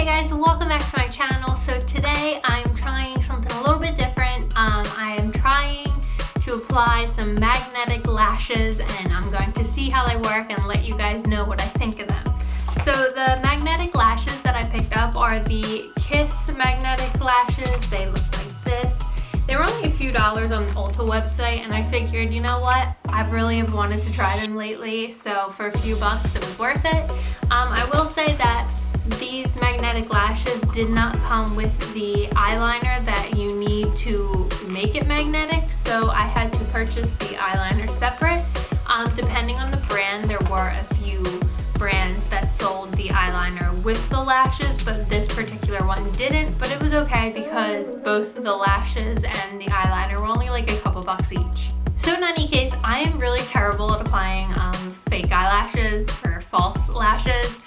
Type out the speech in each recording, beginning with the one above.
Hey guys, welcome back to my channel. So today I'm trying something a little bit different. I am trying to apply some magnetic lashes and I'm going to see how they work and let you guys know what I think of them. So the magnetic lashes that I picked up are the Kiss magnetic lashes. They look like this. They were only a few dollars on the Ulta website and I figured, you know what, I really have wanted to try them lately, so for a few bucks it was worth it. I will say that these magnetic lashes did not come with the eyeliner that you need to make it magnetic, so I had to purchase the eyeliner separate. Depending on the brand, there were a few brands that sold the eyeliner with the lashes, but this particular one didn't, but it was okay because both the lashes and the eyeliner were only like a couple bucks each. So in any case, I am really terrible at applying fake eyelashes or false lashes.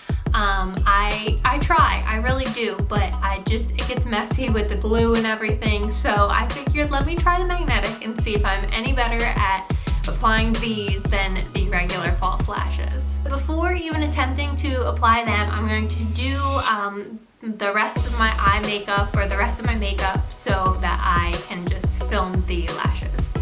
I try, I really do, but it gets messy with the glue and everything, so I figured let me try the magnetic and see if I'm any better at applying these than the regular false lashes. Before even attempting to apply them, I'm going to do the rest of my eye makeup or the rest of my makeup so that I can just film the lashes.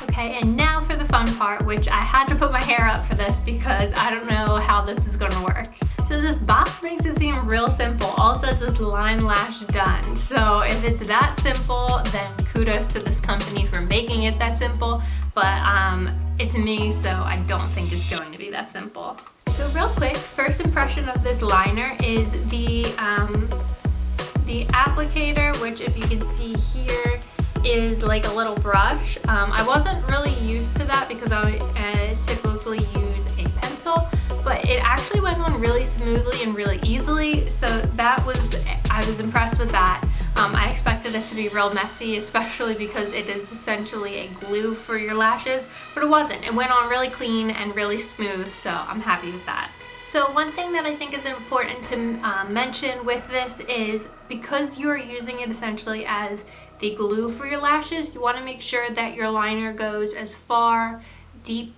Okay, and now for the fun part, which I had to put my hair up for this because I don't know how this is going to work. So this box makes it seem real simple. All it says is line lash done. So if it's that simple, then kudos to this company for making it that simple. But it's me, so I don't think it's going to be that simple. So real quick, first impression of this liner is the applicator, which if you can see here, is like a little brush. I wasn't really used to that because I typically use a pencil, but it actually went on really smoothly and really easily, so I was impressed with that. I expected it to be real messy, especially because it is essentially a glue for your lashes, but it wasn't. It went on really clean and really smooth, so I'm happy with that. So one thing that I think is important to mention with this is because you're using it essentially as the glue for your lashes, you want to make sure that your liner goes as far deep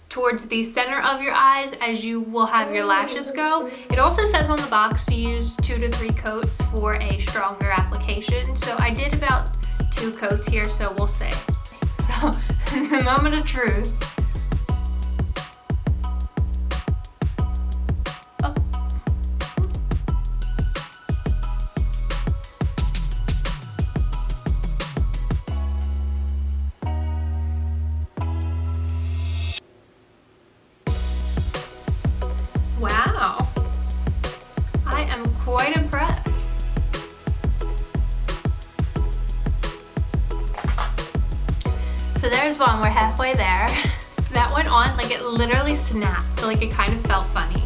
towards the center of your eyes as you will have your lashes go. It also says on the box to use 2 to 3 coats for a stronger application. So I did about 2 coats here, so we'll see. So the moment of truth. Wow, I am quite impressed. So there's one, we're halfway there. That went on, like it literally snapped, like it kind of felt funny.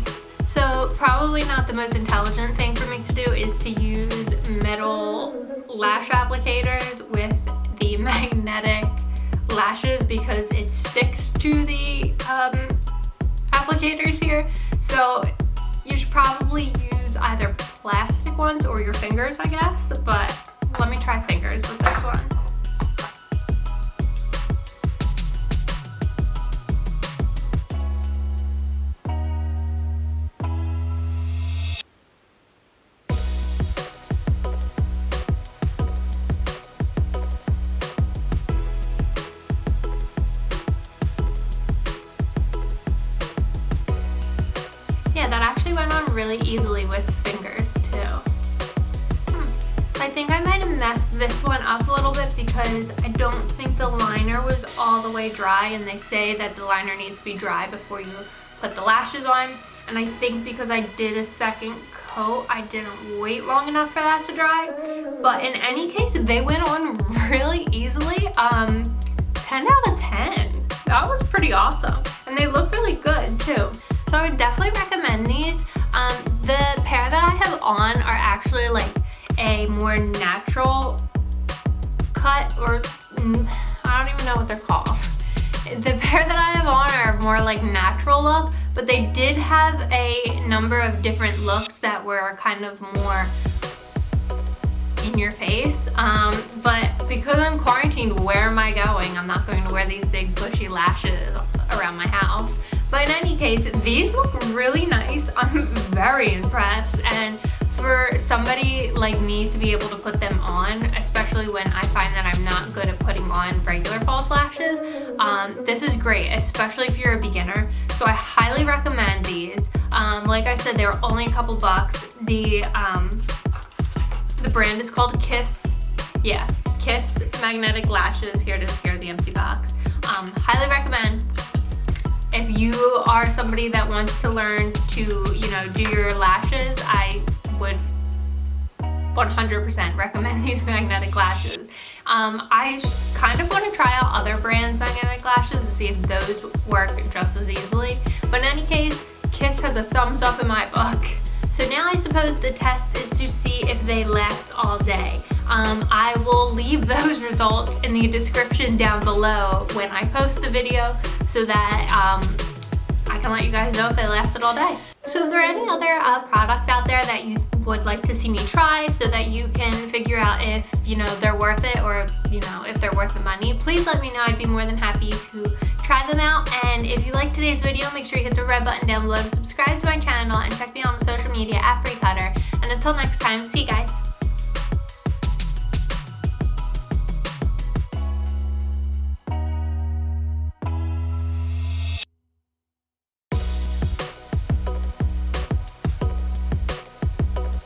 So probably not the most intelligent thing for me to do is to use metal lash applicators with the magnetic lashes because it sticks to the applicators here. So you should probably use either plastic ones or your fingers, I guess, but let me try fingers with this one. think I might have messed this one up a little bit because I don't think the liner was all the way dry, and they say that the liner needs to be dry before you put the lashes on. And I think because I did a second coat, I didn't wait long enough for that to dry. But in any case, they went on really easily. 10 out of 10. That was pretty awesome. And they look really good too. So I would definitely recommend these. The pair that I have on are actually like a more natural cut, or I don't even know what they're called. The pair that I have on are more like natural look, but they did have a number of different looks that were kind of more in your face. But because I'm quarantined, where am I going? I'm not going to wear these big bushy lashes around my house. But in any case, these look really nice. I'm very impressed, and for somebody like me to be able to put them on, especially when I find that I'm not good at putting on regular false lashes, this is great, especially if you're a beginner. So I highly recommend these. Like I said, they were only a couple bucks. The brand is called Kiss. Yeah, Kiss Magnetic Lashes. Here it is, here, the empty box. Highly recommend. If you are somebody that wants to learn to, you know, do your lashes, I would 100% recommend these magnetic lashes. I kind of want to try out other brands' magnetic lashes to see if those work just as easily. But in any case, Kiss has a thumbs up in my book. So now I suppose the test is to see if they last all day. I will leave those results in the description down below when I post the video, so that I can let you guys know if they lasted all day. So if there are any other products out there that you would like to see me try, so that you can figure out if, you know, they're worth it, or, you know, if they're worth the money, please let me know. I'd be more than happy to try them out. And if you like today's video, make sure you hit the red button down below to subscribe to my channel, and check me out on social media at FreeCutter. And until next time, see you guys.